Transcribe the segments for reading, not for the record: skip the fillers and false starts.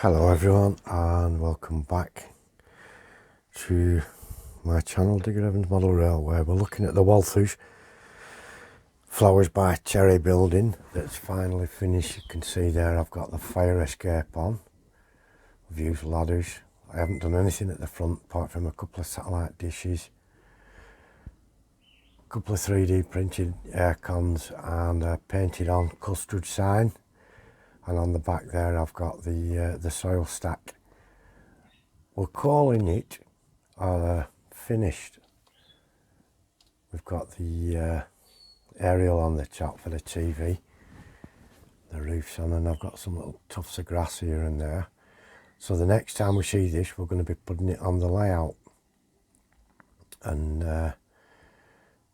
Hello everyone and welcome back to my channel, Digger Evans Model Railway. We're looking at the Walthers Flowers by Cherry building that's finally finished. You can see there I've got the fire escape on. I've used ladders. I haven't done anything at the front apart from a couple of satellite dishes, a couple of 3D printed air cons and a painted on custard sign. And on the back there I've got the soil stack. We're calling it finished. We've got the aerial on the top for the TV. The roof's on and I've got some little tufts of grass here and there. So the next time we see this we're going to be putting it on the layout. And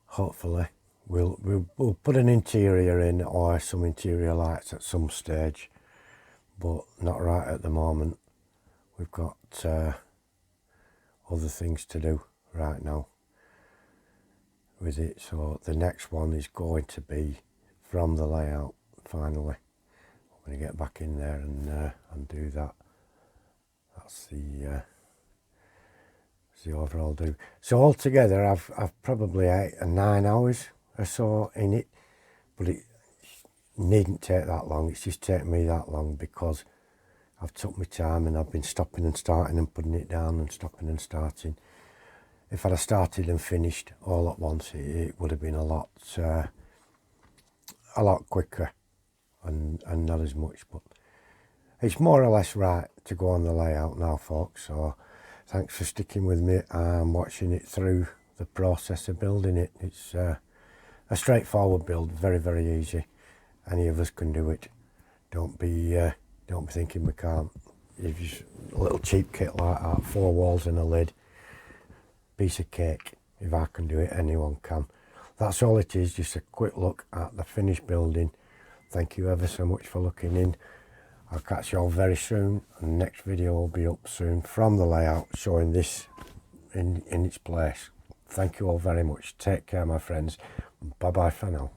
hopefully we'll put an interior in or some interior lights at some stage, but not right at the moment. We've got other things to do right now with it. So the next one is going to be from the layout. Finally I'm going to get back in there and do that. That's the overall do. So altogether I've probably 8 or 9 hours or so in it, but it needn't take that long. It's just taken me that long because I've took my time and I've been stopping and starting and putting it down and stopping and starting. If I'd have started and finished all at once, it would have been a lot quicker and not as much. But it's more or less right to go on the layout now, folks. So thanks for sticking with me and watching it through the process of building it. It's a straightforward build, very, very easy. Any of us can do it. Don't be thinking we can't. If you a little cheap kit like that, 4 walls and a lid, piece of cake. If I can do it, anyone can. That's all it is, just a quick look at the finished building. Thank you ever so much for looking in. I'll catch you all very soon, and the next video will be up soon from the layout showing this in its place. Thank you all very much. Take care, my friends. Bye bye for now.